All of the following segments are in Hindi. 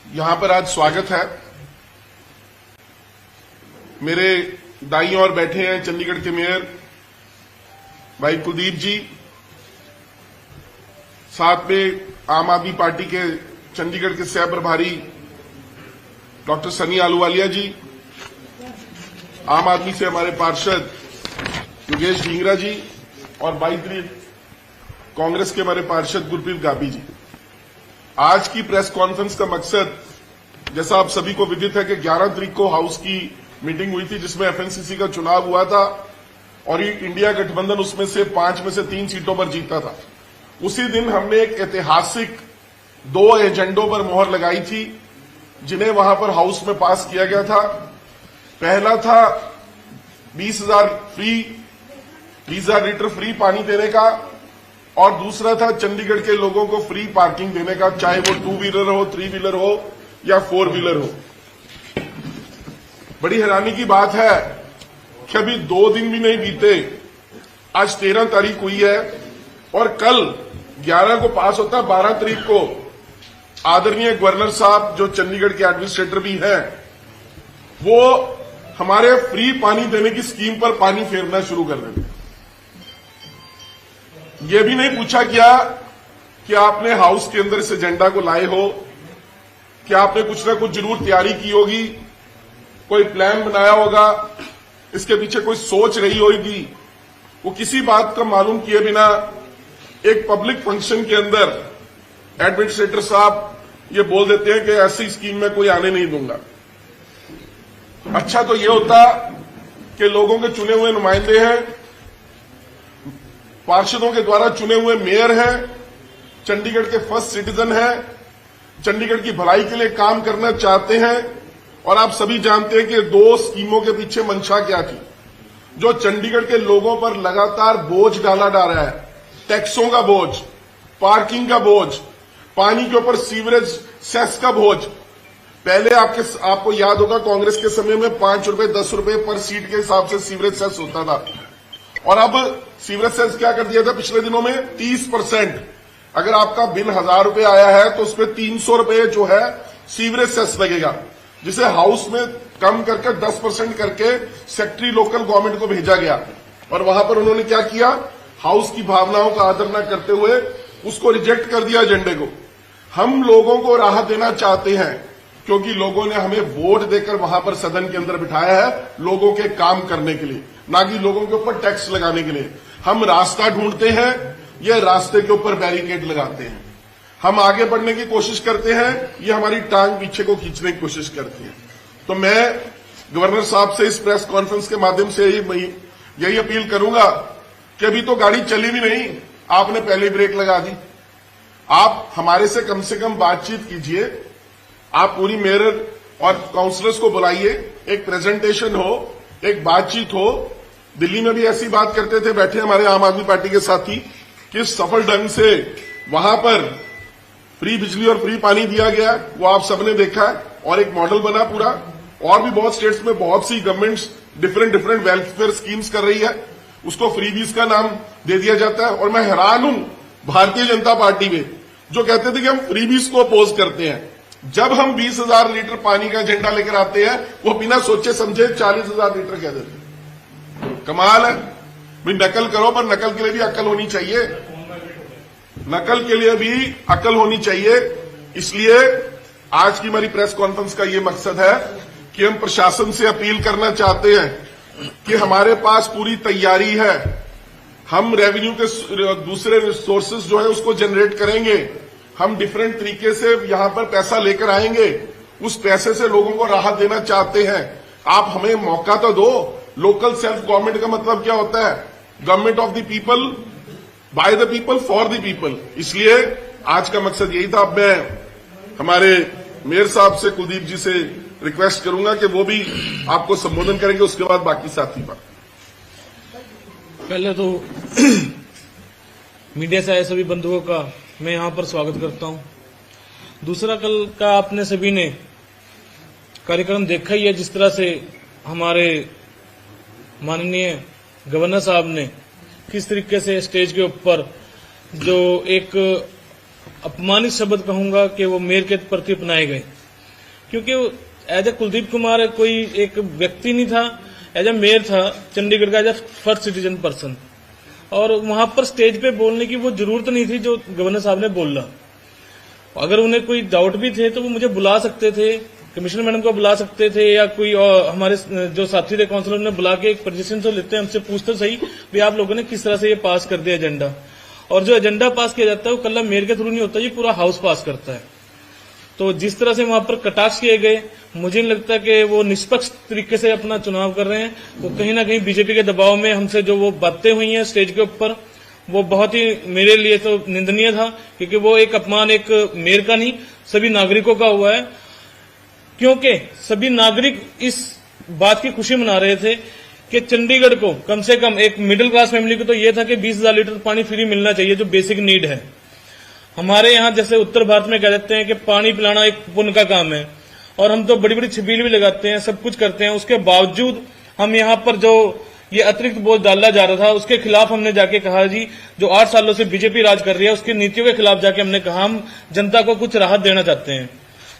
यहां पर आज स्वागत है। मेरे दाईं ओर बैठे हैं चंडीगढ़ के मेयर भाई कुलदीप जी, साथ में आम आदमी पार्टी के चंडीगढ़ के सह प्रभारी डॉक्टर सनी आलूवालिया जी, आम आदमी से हमारे पार्षद योगेश ढींगरा जी और 22 तारीख कांग्रेस के हमारे पार्षद गुरप्रीत गाबी जी। आज की प्रेस कॉन्फ्रेंस का मकसद, जैसा आप सभी को विदित है कि 11 तारीख को हाउस की मीटिंग हुई थी जिसमें एफएनसीसी का चुनाव हुआ था और ये इंडिया गठबंधन उसमें से 5 में से 3 सीटों पर जीता था। उसी दिन हमने एक ऐतिहासिक 2 एजेंडों पर मोहर लगाई थी जिन्हें वहां पर हाउस में पास किया गया था। पहला था 20,000 लीटर फ्री पानी देने का और दूसरा था चंडीगढ़ के लोगों को फ्री पार्किंग देने का, चाहे वो 2 व्हीलर हो, 3 व्हीलर हो या 4 व्हीलर हो। बड़ी हैरानी की बात है कि अभी 2 दिन भी नहीं बीते, आज 13 तारीख हुई है और कल 11 को पास होता, 12 तारीख को आदरणीय गवर्नर साहब जो चंडीगढ़ के एडमिनिस्ट्रेटर भी हैं, वो हमारे फ्री पानी देने की स्कीम पर पानी फेरना शुरू कर देंगे। ये भी नहीं पूछा गया कि आपने हाउस के अंदर इस एजेंडा को लाए हो, कि आपने कुछ ना कुछ जरूर तैयारी की होगी, कोई प्लान बनाया होगा, इसके पीछे कोई सोच रही होगी। वो किसी बात का मालूम किए बिना एक पब्लिक फंक्शन के अंदर एडमिनिस्ट्रेटर साहब ये बोल देते हैं कि ऐसी स्कीम में कोई आने नहीं दूंगा। अच्छा तो ये होता कि लोगों के चुने हुए नुमाइंदे हैं, पार्षदों के द्वारा चुने हुए मेयर हैं, चंडीगढ़ के फर्स्ट सिटीजन हैं, चंडीगढ़ की भलाई के लिए काम करना चाहते हैं। और आप सभी जानते हैं कि 2 स्कीमों के पीछे मंशा क्या थी, जो चंडीगढ़ के लोगों पर लगातार बोझ डाला जा रहा है। टैक्सों का बोझ, पार्किंग का बोझ, पानी के ऊपर सीवरेज सेस का बोझ। पहले आपको याद होगा कांग्रेस के समय में 5 रुपए 10 रुपए पर सीट के हिसाब से सीवरेज सेस होता था और अब सीवरेज सेस क्या कर दिया था पिछले दिनों में 30%। अगर आपका बिल 1000 रुपए आया है तो उसमें 300 रुपए जो है सीवरेज सेस लगेगा, जिसे हाउस में कम करके 10% करके सेक्रेटरी लोकल गवर्नमेंट को भेजा गया। और वहां पर उन्होंने क्या किया, हाउस की भावनाओं का आदर न करते हुए उसको रिजेक्ट कर दिया एजेंडे को। हम लोगों को राहत देना चाहते हैं क्योंकि लोगों ने हमें वोट देकर वहां पर सदन के अंदर बिठाया है लोगों के काम करने के लिए, ना कि लोगों के ऊपर टैक्स लगाने के लिए। हम रास्ता ढूंढते हैं, ये रास्ते के ऊपर बैरिकेड लगाते हैं। हम आगे बढ़ने की कोशिश करते हैं, ये हमारी टांग पीछे को खींचने की कोशिश करते हैं। तो मैं गवर्नर साहब से इस प्रेस कॉन्फ्रेंस के माध्यम से यही अपील करूंगा कि अभी तो गाड़ी चली भी नहीं, आपने पहले ब्रेक लगा दी। आप हमारे से कम बातचीत कीजिए, आप पूरी मेयर और काउंसलर्स को बुलाइए, एक प्रेजेंटेशन हो, एक बातचीत हो। दिल्ली में भी ऐसी बात करते थे, बैठे हमारे आम आदमी पार्टी के साथी, कि सफल ढंग से वहां पर फ्री बिजली और फ्री पानी दिया गया, वो आप सबने देखा है और एक मॉडल बना पूरा। और भी बहुत स्टेट्स में बहुत सी गवर्नमेंट्स डिफरेंट वेलफेयर स्कीम्स कर रही है, उसको फ्रीबीज का नाम दे दिया जाता है। और मैं हैरान हूं भारतीय जनता पार्टी में, जो कहते थे कि हम फ्रीबीज को अपोज करते हैं। जब हम 20,000 लीटर पानी का एजेंडा लेकर आते हैं, वो बिना सोचे समझे 40,000 लीटर कह देते हैं। कमाल है भाई, नकल करो पर नकल के लिए भी अकल होनी चाहिए, नकल के लिए भी अकल होनी चाहिए। इसलिए आज की हमारी प्रेस कॉन्फ्रेंस का ये मकसद है कि हम प्रशासन से अपील करना चाहते हैं कि हमारे पास पूरी तैयारी है, हम रेवेन्यू के दूसरे रिसोर्सेज जो है उसको जनरेट करेंगे, हम डिफरेंट तरीके से यहां पर पैसा लेकर आएंगे, उस पैसे से लोगों को राहत देना चाहते हैं। आप हमें मौका तो दो। लोकल सेल्फ गवर्नमेंट का मतलब क्या होता है, government of the people, by the people, for the people. इसलिए आज का मकसद यही था। अब मैं हमारे मेयर साहब से, कुलदीप जी से रिक्वेस्ट करूंगा कि वो भी आपको संबोधन करेंगे, उसके बाद बाकी साथी बात। पहले तो मीडिया से आए सभी बंधुओं का मैं यहां पर स्वागत करता हूं। दूसरा, कल का आपने सभी ने कार्यक्रम देखा ही है, जिस तरह से हमारे माननीय गवर्नर साहब ने किस तरीके से स्टेज के ऊपर जो एक अपमानित शब्द कहूंगा कि वो मेयर के प्रति अपनाए गए, क्योंकि एज ए कुलदीप कुमार कोई एक व्यक्ति नहीं था, एज ए मेयर था चंडीगढ़ का, as a first citizen person. और वहां पर स्टेज पे बोलने की वो जरूरत नहीं थी जो गवर्नर साहब ने बोला। अगर उन्हें कोई डाउट भी थे तो वो मुझे बुला सकते थे, कमिश्नर मैडम को बुला सकते थे, या कोई और हमारे जो साथी थे काउंसिलर ने बुला के एक पोजीशन तो लेते हैं, हमसे पूछते सही भी आप लोगों ने किस तरह से ये पास कर दिया एजेंडा। और जो एजेंडा पास किया जाता है वो कल्ला मेयर के थ्रू नहीं होता, ये पूरा हाउस पास करता है। तो जिस तरह से वहां पर कटाक्ष किए गए, मुझे नहीं लगता कि वो निष्पक्ष तरीके से अपना चुनाव कर रहे हैं। वो कहीं ना कहीं बीजेपी के दबाव में हमसे जो वो बातें हुई हैं स्टेज के ऊपर, वो बहुत ही मेरे लिए तो निंदनीय था, क्योंकि वो एक अपमान एक मेयर का नहीं सभी नागरिकों का हुआ है। क्योंकि सभी नागरिक इस बात की खुशी मना रहे थे कि चंडीगढ़ को कम से कम एक मिडिल क्लास फैमिली को तो ये था कि 20,000 लीटर पानी फ्री मिलना चाहिए, जो बेसिक नीड है। हमारे यहाँ जैसे उत्तर भारत में कह देते हैं कि पानी पिलाना एक पुण्य का काम है, और हम तो बड़ी बड़ी छबील भी लगाते हैं, सब कुछ करते हैं, उसके बावजूद हम यहाँ पर जो ये अतिरिक्त बोझ डाला जा रहा था उसके खिलाफ हमने जाके कहा जी, जो 8 सालों से बीजेपी राज कर रही है उसकी नीतियों के खिलाफ जाके हमने कहा हम जनता को कुछ राहत देना चाहते हैं।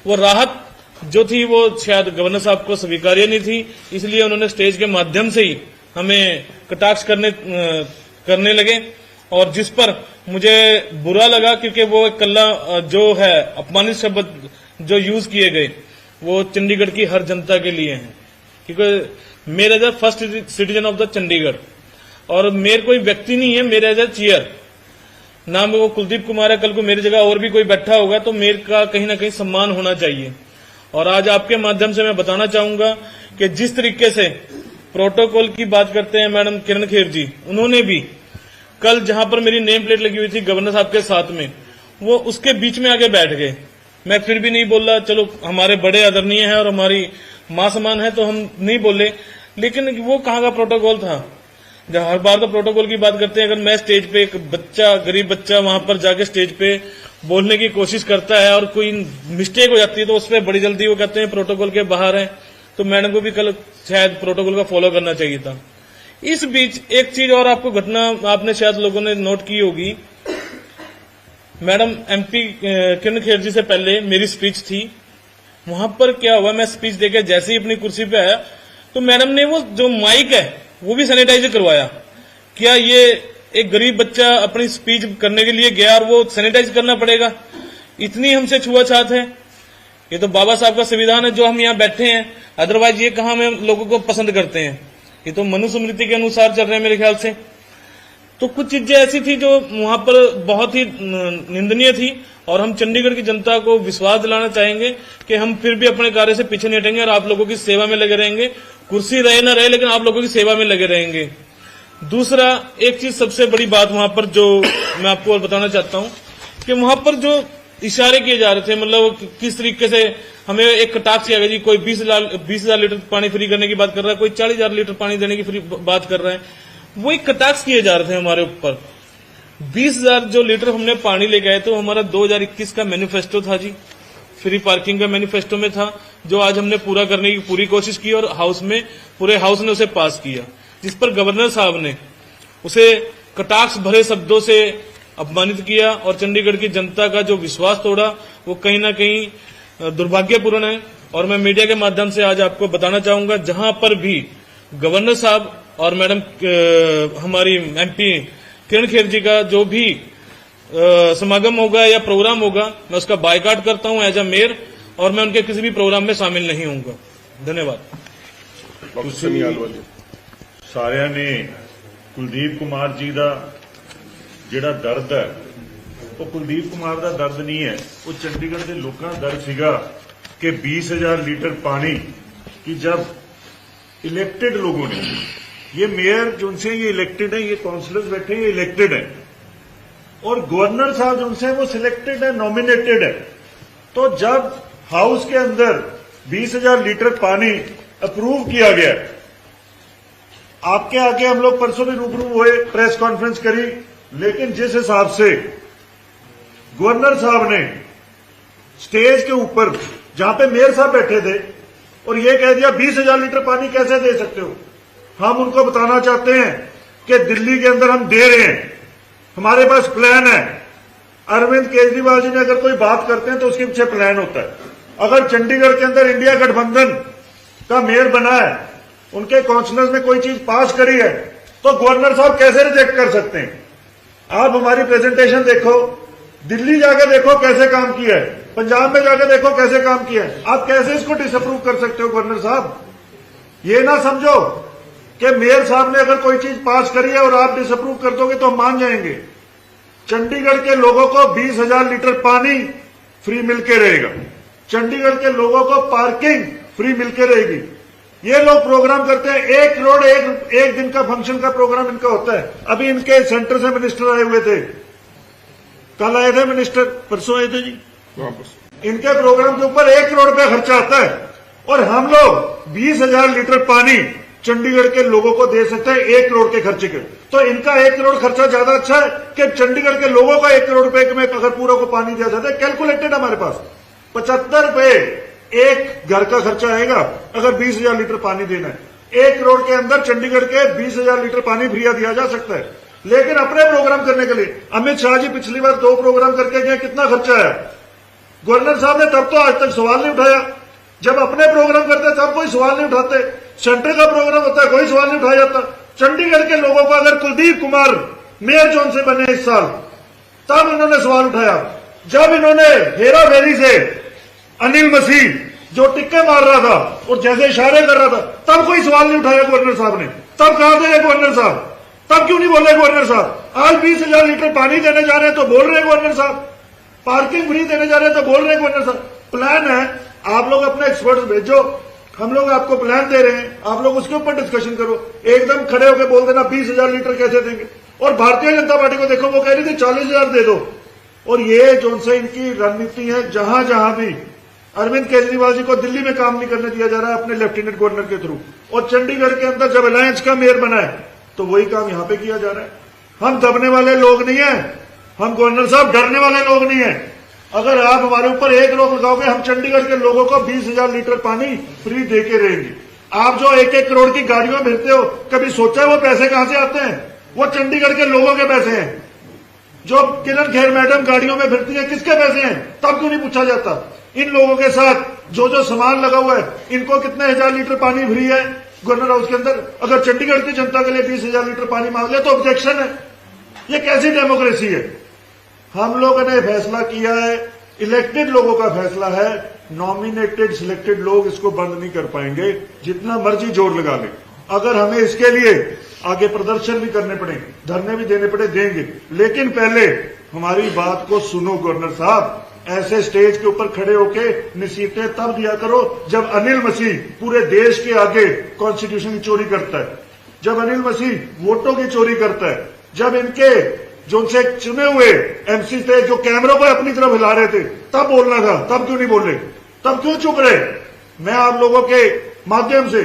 वो राहत जो थी वो शायद गवर्नर साहब को स्वीकार्य नहीं थी, इसलिए उन्होंने स्टेज के माध्यम से ही हमें कटाक्ष करने लगे, और जिस पर मुझे बुरा लगा, क्योंकि वो कल्ला जो है अपमानित शब्द जो यूज किए गए वो चंडीगढ़ की हर जनता के लिए हैं। क्योंकि mayor as a first citizen of the Chandigarh, और मेयर कोई व्यक्ति नहीं है, मेयर एज ए चेयर। नाम वो कुलदीप कुमार है, कल को मेरी जगह और भी कोई बैठा होगा तो मेयर का कहीं ना कहीं सम्मान होना चाहिए। और आज आपके माध्यम से मैं बताना चाहूंगा कि जिस तरीके से प्रोटोकॉल की बात करते हैं मैडम किरण खेर जी, उन्होंने भी कल जहां पर मेरी नेम प्लेट लगी हुई थी गवर्नर साहब के साथ में, वो उसके बीच में आके बैठ गए। मैं फिर भी नहीं बोला, चलो हमारे बड़े आदरणीय हैं और हमारी मां समान है तो हम नहीं बोले, लेकिन वो कहाँ का प्रोटोकॉल था। जब हर बार तो प्रोटोकॉल की बात करते हैं, अगर मैं स्टेज पे एक बच्चा, गरीब बच्चा वहां पर जाके स्टेज पे बोलने की कोशिश करता है और कोई मिस्टेक हो जाती है तो उस पर बड़ी जल्दी वो कहते हैं प्रोटोकॉल के बाहर है। तो मैडम को भी कल शायद प्रोटोकॉल का फॉलो करना चाहिए था। इस बीच एक चीज और आपको घटना आपने शायद लोगों ने नोट की होगी, मैडम एमपी किरण खेर जी से पहले मेरी स्पीच थी, वहां पर क्या हुआ, मैं स्पीच देकर जैसे ही अपनी कुर्सी पे आया तो मैडम ने वो जो माइक है वो भी सैनिटाइज करवाया। क्या ये एक गरीब बच्चा अपनी स्पीच करने के लिए गया और वो सैनिटाइज करना पड़ेगा? इतनी हमसे छुआछूत है। ये तो बाबा साहब का संविधान है जो हम यहाँ बैठे हैं, अदरवाइज ये कहाँ हम लोगों को पसंद करते हैं। ये तो मनुस्मृति के अनुसार चल रहे हैं मेरे ख्याल से। तो कुछ चीजें ऐसी थी जो वहां पर बहुत ही निंदनीय थी, और हम चंडीगढ़ की जनता को विश्वास दिलाना चाहेंगे कि हम फिर भी अपने कार्य से पीछे नहीं हटेंगे और आप लोगों की सेवा में लगे रहेंगे। कुर्सी रहे ना रहे, लेकिन आप लोगों की सेवा में लगे रहेंगे। दूसरा एक चीज सबसे बड़ी बात वहां पर जो मैं आपको और बताना चाहता हूं कि वहां पर जो इशारे किए जा रहे थे, मतलब किस तरीके से हमें एक कटाक्ष किया गया जी, कोई 20,000 लीटर पानी फ्री करने की बात कर रहा है, कोई 40,000 लीटर पानी देने की फ्री बात कर रहा है। वो एक कटाक्ष किए जा रहे थे हमारे ऊपर। 20,000 जो लीटर हमने पानी ले गए तो हमारा 2021 का मैनिफेस्टो था जी, फ्री पार्किंग का मैनिफेस्टो में था, जो आज हमने पूरा करने की पूरी कोशिश की और हाउस में पूरे हाउस ने उसे पास किया, जिस पर गवर्नर साहब ने उसे कटाक्ष भरे शब्दों से अपमानित किया और चंडीगढ़ की जनता का जो विश्वास तोड़ा, वो कहीं ना कहीं दुर्भाग्यपूर्ण है। और मैं मीडिया के माध्यम से आज आपको बताना चाहूंगा, जहां पर भी गवर्नर साहब और मैडम हमारी एमपी किरण खेर जी का जो भी समागम होगा या प्रोग्राम होगा, मैं उसका बायकॉट करता हूं एज अ मेयर, और मैं उनके किसी भी प्रोग्राम में शामिल नहीं होऊंगा। धन्यवाद। सारिਆਂ ने कुलदीप कुमार जी का ਜਿਹੜਾ दर्द है वो कुलदीप कुमार का दर्द नहीं है, वो चंडीगढ़ के लोगों का दर्द सीगा कि 20,000 लीटर पानी की जब इलेक्टेड लोगों ने, ये मेयर जिनसे ये इलेक्टेड है, ये काउंसिलर्स बैठे ये इलेक्टेड है, और गवर्नर साहब जिनसे वो सिलेक्टेड है, नॉमिनेटेड है। तो जब हाउस के अंदर 20,000 लीटर पानी अप्रूव किया गया, आपके आगे हम लोग परसों भी रूबरू हुए, प्रेस कॉन्फ्रेंस करी, लेकिन जिस हिसाब से गवर्नर साहब ने स्टेज के ऊपर जहां पे मेयर साहब बैठे थे और ये कह दिया 20,000 लीटर पानी कैसे दे सकते हो, हम उनको बताना चाहते हैं कि दिल्ली के अंदर हम दे रहे हैं, हमारे पास प्लान है। अरविंद केजरीवाल जी ने अगर कोई बात करते हैं तो उसके पीछे प्लान होता है। अगर चंडीगढ़ के अंदर इंडिया गठबंधन का मेयर बना है, उनके काउंसिलर्स में कोई चीज पास करी है, तो गवर्नर साहब कैसे रिजेक्ट कर सकते हैं? आप हमारी प्रेजेंटेशन देखो, दिल्ली जाके देखो कैसे काम किया है, पंजाब में जाके देखो कैसे काम किया है। आप कैसे इसको डिसअप्रूव कर सकते हो गवर्नर साहब? ये ना समझो कि मेयर साहब ने अगर कोई चीज पास करी है और आप डिसअप्रूव कर दोगे तो हम मान जाएंगे। चंडीगढ़ के लोगों को 20,000 लीटर पानी फ्री मिलके रहेगा, चंडीगढ़ के लोगों को पार्किंग फ्री मिलके रहेगी। ये लोग प्रोग्राम करते हैं, 1 करोड़ एक दिन का फंक्शन का प्रोग्राम इनका होता है। अभी इनके सेंटर से मिनिस्टर आए हुए थे, कल आए थे मिनिस्टर, परसों आए थे जी। वापस इनके प्रोग्राम के ऊपर 1 करोड़ रुपया खर्चा आता है और हम लोग 20,000 लीटर पानी चंडीगढ़ के लोगों को दे सकते हैं 1 करोड़ के खर्चे के। तो इनका 1 करोड़ खर्चा ज्यादा अच्छा है कि चंडीगढ़ के लोगों का 1 करोड़ रुपए में अगर पूरा को पानी दिया जाता है? कैलकुलेटेड हमारे पास 75 रुपए एक घर का खर्चा आएगा अगर 20,000 लीटर पानी देना है। 1 करोड़ के अंदर चंडीगढ़ के 20,000 लीटर पानी फ्री दिया जा सकता है। लेकिन अपने प्रोग्राम करने के लिए अमित शाह जी पिछली बार 2 प्रोग्राम करके गए, कितना खर्चा आया? गवर्नर साहब ने तब तो आज तक सवाल नहीं उठाया। जब अपने प्रोग्राम करते तब कोई सवाल नहीं उठाते, सेंटर का प्रोग्राम होता है कोई सवाल नहीं उठाया जाता। चंडीगढ़ के लोगों को अगर कुलदीप कुमार मेयर जोन से बने इस साल, तब इन्होंने सवाल उठाया। जब इन्होंने हेरा फेरी से अनिल मसीह जो टिक्के मार रहा था और जैसे इशारे कर रहा था, तब कोई सवाल नहीं उठाया गवर्नर साहब ने। तब कहां थे गवर्नर साहब? तब क्यों नहीं बोले गवर्नर साहब? आज 20,000 लीटर पानी देने जा रहे हैं तो बोल रहे हैं गवर्नर साहब, पार्किंग फ्री देने जा रहे हैं तो बोल रहे हैं गवर्नर साहब। प्लान है, आप लोग अपने एक्सपर्ट्स भेजो, हम लोग आपको प्लान दे रहे हैं, आप लोग उसके ऊपर डिस्कशन करो। एकदम खड़े होकर बोल देना 20,000 लीटर कैसे देंगे? और भारतीय जनता पार्टी को देखो, वो कह रही थी 40,000 दे दो। और ये जो से इनकी रणनीति है, जहां जहां भी अरविंद केजरीवाल जी को दिल्ली में काम नहीं करने दिया जा रहा है अपने लेफ्टिनेंट गवर्नर के थ्रू, और चंडीगढ़ के अंदर जब अलायंस का मेयर बना है तो वही काम यहां पे किया जा रहा है। हम दबने वाले लोग नहीं है, हम गवर्नर साहब डरने वाले लोग नहीं है। अगर आप हमारे ऊपर 1 रोक लगाओगे, हम चंडीगढ़ के लोगों को 20,000 लीटर पानी फ्री देके रहेंगे। आप जो 1-1 करोड़ की गाड़ियों में फिरते हो, कभी सोचा है वो पैसे कहां से आते हैं? वो चंडीगढ़ के लोगों के पैसे हैं। जो किरण खेर मैडम गाड़ियों में फिरती है, किसके पैसे हैं? तब क्यों नहीं पूछा जाता? इन लोगों के साथ जो सामान लगा हुआ है, इनको कितने 1,000 लीटर पानी फ्री है गवर्नर हाउस के अंदर? अगर चंडीगढ़ की जनता के लिए 20,000 लीटर पानी मांग ले तो ऑब्जेक्शन है। ये कैसी डेमोक्रेसी है? हम लोगों ने फैसला किया है, इलेक्टेड लोगों का फैसला है, नॉमिनेटेड सिलेक्टेड लोग इसको बंद नहीं कर पाएंगे, जितना मर्जी जोर लगा ले। अगर हमें इसके लिए आगे प्रदर्शन भी करने पड़े, धरने भी देने पड़े, देंगे। लेकिन पहले हमारी बात को सुनो गवर्नर साहब। ऐसे स्टेज के ऊपर खड़े होके नसीहतें तब दिया करो जब अनिल मसीह पूरे देश के आगे कॉन्स्टिट्यूशन की चोरी करता है, जब अनिल मसीह वोटों की चोरी करता है, जब इनके जो उनसे चुने हुए एमसी थे जो कैमरों को अपनी तरफ हिला रहे थे, तब बोलना था। तब क्यों नहीं बोले? तब क्यों चुप रहे? मैं आप लोगों के माध्यम से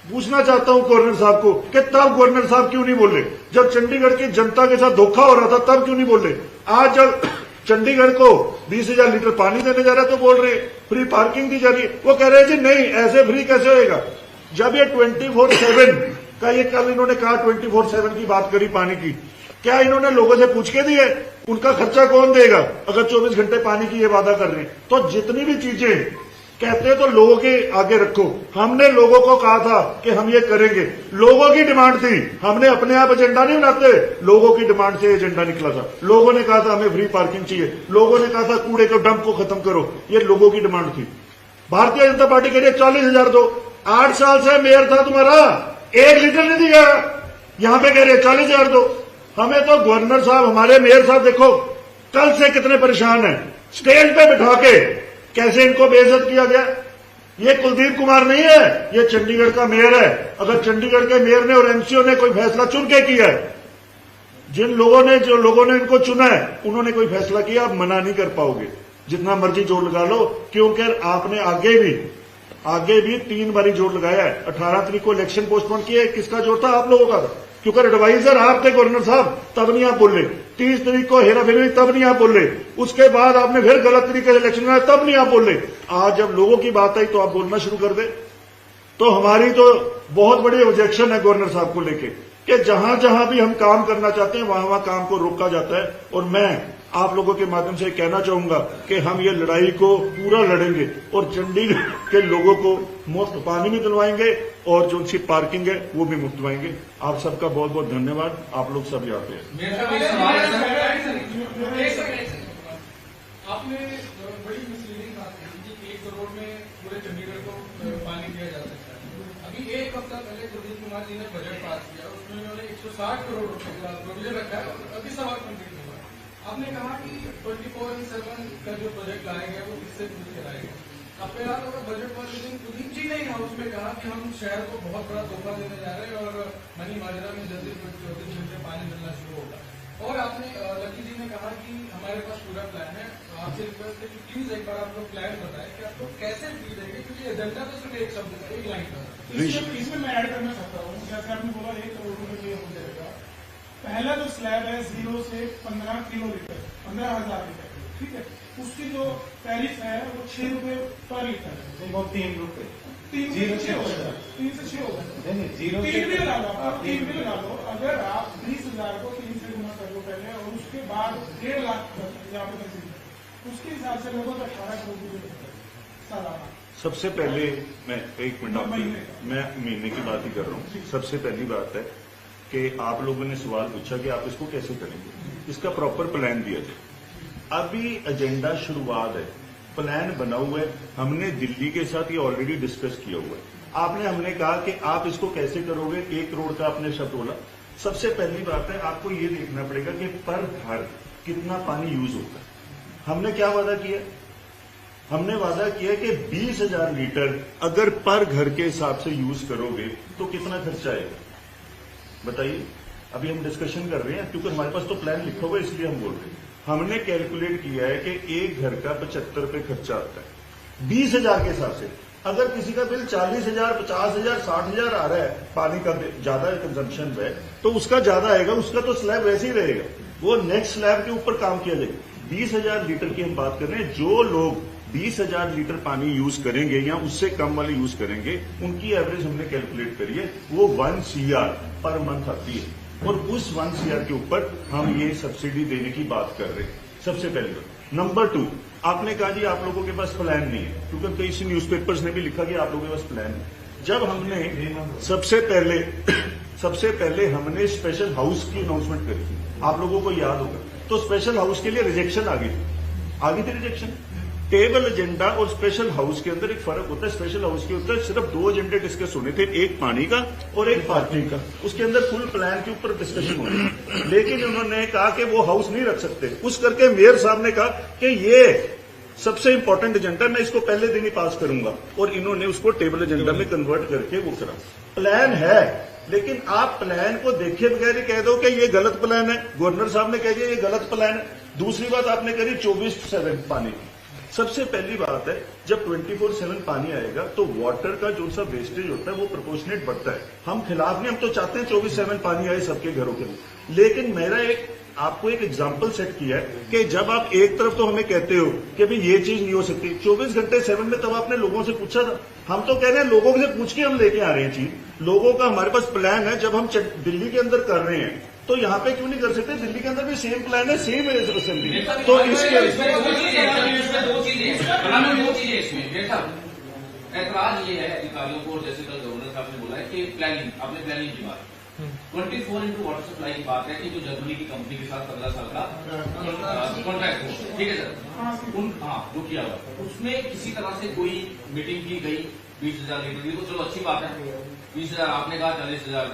पूछना चाहता हूं गवर्नर साहब को कि तब गवर्नर साहब क्यों नहीं बोले? जब चंडीगढ़ की जनता के साथ धोखा हो रहा था, तब क्यों नहीं बोले? आज जब चंडीगढ़ को 20,000 लीटर पानी देने जा रहा है तो बोल रहे फ्री पार्किंग दी जा रही है। वो कह रहे हैं जी नहीं, ऐसे फ्री कैसे होएगा? जब ये 24/7 का, ये कल इन्होंने कहा 24/7 की बात करी पानी की, क्या इन्होंने लोगों से पूछ के दी है? उनका खर्चा कौन देगा अगर 24 घंटे पानी की ये वादा कर रहे हैं? तो जितनी भी चीजें कहते हैं तो लोगों के आगे रखो। हमने लोगों को कहा था कि हम ये करेंगे, लोगों की डिमांड थी, हमने अपने आप एजेंडा नहीं बनाते, लोगों की डिमांड से एजेंडा निकला था। लोगों ने कहा था हमें फ्री पार्किंग चाहिए, लोगों ने कहा था कूड़े के डंप को खत्म करो, ये लोगों की डिमांड थी। भारतीय जनता पार्टी के लिए 40,000 दो। 8 साल से मेयर था तुम्हारा, 1 लीटर नहीं दिया, यहां पे कह रहे 40,000 दो। हमें तो गवर्नर साहब, हमारे मेयर साहब देखो कल से कितने परेशान है, स्टेज पे बिठा के कैसे इनको बेइज्जत किया गया। ये कुलदीप कुमार नहीं है, ये चंडीगढ़ का मेयर है। अगर चंडीगढ़ के मेयर ने और एमसीओ ने कोई फैसला चुन के किया है, जो लोगों ने इनको चुना है, उन्होंने कोई फैसला किया, आप मना नहीं कर पाओगे, जितना मर्जी जोर लगा लो। क्योंकि आपने आगे भी 3 बारी जोर लगाया है। 18 तारीख को इलेक्शन पोस्टपोन किए, किसका जोर था? आप लोगों का था, क्योंकि एडवाइजर आप थे गवर्नर साहब, तब नहीं आप बोले। 30 तारीख को हेरा फेरी, तब नहीं आप बोले। उसके बाद आपने फिर गलत तरीके से इलेक्शन कराया, तब नहीं आप बोले। आज जब लोगों की बात आई तो आप बोलना शुरू कर दे। तो हमारी तो बहुत बड़ी ऑब्जेक्शन है गवर्नर साहब को लेके कि जहां जहां भी हम काम करना चाहते हैं वहां काम को रोका जाता है। और मैं आप लोगों के माध्यम से कहना चाहूंगा कि हम ये लड़ाई को पूरा लड़ेंगे और चंडीगढ़ के लोगों को मुफ्त पानी भी दिलवाएंगे और जो उनकी पार्किंग है वो भी मुफ्त दिलवाएंगे। आप सबका बहुत बहुत धन्यवाद। आप लोग सब यहाँ पे आपने बड़ी मिसलीडिंग बात कही कि 1 करोड़ में पूरे चंडीगढ़ को पानी दिया जा सकता है। अभी एक हफ्ता पहले कुलदीप कुमार जी ने बजट पास किया, उसमें उन्होंने 160 करोड़ रुपए का प्रोविजन रखा है और अभी सवाल कंप्लीट हुआ। आपने कहा कि 24/7 का जो प्रोजेक्ट लाएंगे वो किससे पूछ के लाएंगे। अपने रातों का बजट पर लेकिन कुलदीप जी ने हाउस में कहा कि हम शहर को बहुत बड़ा तोहफा देने जा रहे हैं और मनी माजरा में जल्दी 34 घंटे पानी मिलना शुरू होगा। और आपने लकी जी ने कहा कि हमारे पास पूरा प्लान है। आपसे रिक्वेस्ट है कि प्लीज एक बार आप लोग प्लान बताएं कि आप लोग कैसे फील देंगे, क्योंकि एजेंडा तो सिर्फ एक शब्द का, एक लाइन का। इसमें मैं ऐड करना चाहता हूँ, जैसे आपने बोला 1 करोड़ रुपए ये हो जाएगा। पहला जो स्लैब है 0 से 15 किलोमीटर 15,000 लीटर, ठीक है, उसकी जो टैरिफ है वो 6 रुपए पर लीटर है। वो 3 रुपए 3 से 6 होगा, 3 से 6 होगा, 3 भी लगा लो, आप 3 भी लगा लो। अगर आप 20,000 को 3 से गुना कर लो पहले और उसके बाद 1.5 लाख यहाँ पे कंसीडर, उसके हिसाब से लगभग 18 करोड़ रुपए सालाना। सबसे पहले मैं 1 मिनट मैं महीने की बात ही कर रहा हूँ। सबसे पहली बात है कि आप लोगों ने सवाल पूछा कि आप इसको कैसे करेंगे, इसका प्रॉपर प्लान दिया जाए। अभी एजेंडा शुरुआत है, प्लान बना हुआ है, हमने दिल्ली के साथ ये ऑलरेडी डिस्कस किया हुआ है। हमने कहा कि आप इसको कैसे करोगे, 1 करोड़ का आपने शब्द बोला। सबसे पहली बात है आपको ये देखना पड़ेगा कि पर घर कितना पानी यूज होता है। हमने क्या वादा किया, हमने वादा किया कि 20,000 लीटर अगर पर घर के हिसाब से यूज करोगे तो कितना खर्चा आएगा बताइए। अभी हम डिस्कशन कर रहे हैं क्योंकि हमारे पास तो प्लान लिखा हुआ है, इसलिए हम बोल रहे हैं। हमने कैलकुलेट किया है कि एक घर का 75 रुपए खर्चा आता है 20,000 के हिसाब से। अगर किसी का बिल 40,000, 50,000, 60,000 आ रहा है, पानी का ज्यादा कंजम्पशन है, तो उसका ज्यादा आएगा, उसका तो स्लैब वैसे ही रहेगा, वो नेक्स्ट स्लैब के ऊपर काम किया जाएगा। 20,000 लीटर की हम बात कर रहे हैं। जो लोग 20,000 लीटर पानी यूज करेंगे या उससे कम वाले यूज करेंगे, उनकी एवरेज हमने कैलकुलेट करी है, वो 1 CR पर मंथ आती है और उस 1 CR के ऊपर हम ये सब्सिडी देने की बात कर रहे हैं। सबसे पहली बात। नंबर 2, आपने कहा जी आप लोगों के पास प्लान नहीं है, क्योंकि कई न्यूज़पेपर्स ने भी लिखा कि आप लोगों के पास प्लान है। जब हमने सबसे पहले हमने स्पेशल हाउस की अनाउंसमेंट करी थी, आप लोगों को याद होगा, तो स्पेशल हाउस के लिए रिजेक्शन आ गई थी रिजेक्शन। टेबल एजेंडा और स्पेशल हाउस के अंदर एक फर्क होता है। स्पेशल हाउस के अंदर सिर्फ 2 एजेंडे डिस्कस होने थे, एक पानी का और एक पार्किंग का। उसके अंदर फुल प्लान के ऊपर डिस्कशन होनी, लेकिन उन्होंने कहा कि वो हाउस नहीं रख सकते। उस करके मेयर साहब ने कहा कि ये सबसे इंपॉर्टेंट एजेंडा, मैं इसको पहले दिन ही पास करूंगा, और इन्होंने उसको टेबल एजेंडा में कन्वर्ट करके वो करा। प्लान है, लेकिन आप प्लान को देखे बगैर ही कह दो कि ये गलत प्लान है। गवर्नर साहब ने कह दिया ये गलत प्लान है। दूसरी बात आपने करी 24/7 पानी की। सबसे पहली बात है, जब 24/7 पानी आएगा तो वाटर का जो सा वेस्टेज होता है वो प्रोपोर्शनेट बढ़ता है। हम खिलाफ नहीं, हम तो चाहते हैं 24/7 पानी आए सबके घरों के लिए। लेकिन मेरा आपको एक एग्जाम्पल सेट किया है कि जब आप एक तरफ तो हमें कहते हो कि भाई ये चीज नहीं हो सकती 24 घंटे 7 में, तब आपने लोगों से पूछा था। हम तो कह रहे हैं लोगों से पूछ के हम लेके आ रहे हैं चीज। लोगों का हमारे पास प्लान है। जब हम दिल्ली के अंदर कर रहे हैं तो यहाँ पे क्यों नहीं कर सकते? दिल्ली के अंदर भी सेम प्लान है, सेम असेंबली। तो इसके ऐतराज ये है अधिकारियों को, जैसे कल गवर्नर साहब ने बोला है कि प्लानिंग, अपने प्लानिंग की बात 24 वाटर सप्लाई की बात है कि जो जर्मनी की कंपनी के साथ 15 साल का कॉन्ट्रैक्ट हो, ठीक है सर, जो किया हुआ उसमें किसी तरह से कोई मीटिंग की गई 20,000 लीटर की, तो चलो अच्छी बात है। 20,000 आपने कहा, 40,000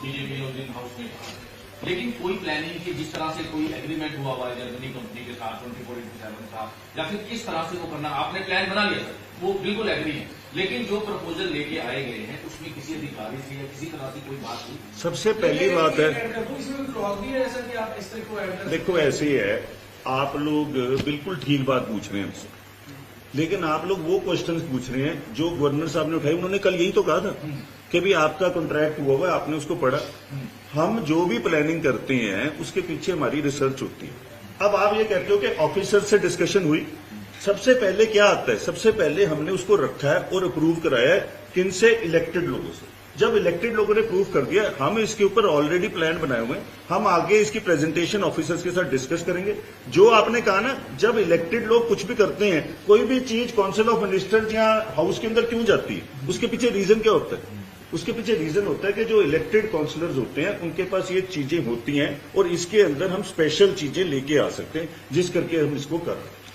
बीजेपी उस दिन हाउस में, लेकिन कोई प्लानिंग की जिस तरह से कोई एग्रीमेंट हुआ हुआ है जर्मनी कंपनी के साथ 24/7 का, या फिर किस तरह से वो करना, आपने प्लान बना लिया सर, वो बिल्कुल एग्री है, लेकिन जो प्रपोजल लेके आए गए हैं उसमें किसी अधिकारी से या किसी तरह से कोई बात हुई? सबसे पहली बात है, है देखो ऐसे ही है, आप लोग बिल्कुल ठीक बात पूछ रहे हैं हमसे, लेकिन आप लोग वो क्वेश्चंस पूछ रहे हैं जो गवर्नर साहब ने उठाई। उन्होंने कल यही तो कहा था कि भी आपका कॉन्ट्रैक्ट हुआ हुआ है, आपने उसको पढ़ा। हम जो भी प्लानिंग करते हैं उसके पीछे हमारी रिसर्च होती है। अब आप ये कहते हो कि ऑफिसर से डिस्कशन हुई, सबसे पहले क्या आता है? सबसे पहले हमने उसको रखा है और अप्रूव कराया है, किनसे? इलेक्टेड लोगों से। जब इलेक्टेड लोगों ने प्रूव कर दिया, हम इसके ऊपर ऑलरेडी प्लान बनाए हुए हैं, हम आगे इसकी प्रेजेंटेशन ऑफिसर्स के साथ डिस्कस करेंगे। जो आपने कहा ना, जब इलेक्टेड लोग कुछ भी करते हैं, कोई भी चीज काउंसिल ऑफ मिनिस्टर्स या हाउस के अंदर क्यों जाती है, उसके पीछे रीजन क्या होता है? उसके पीछे रीजन होता है कि जो इलेक्टेड काउंसलर्स होते हैं उनके पास ये चीजें होती हैं और इसके अंदर हम स्पेशल चीजें लेके आ सकते हैं, जिस करके हम इसको कर रहे हैं।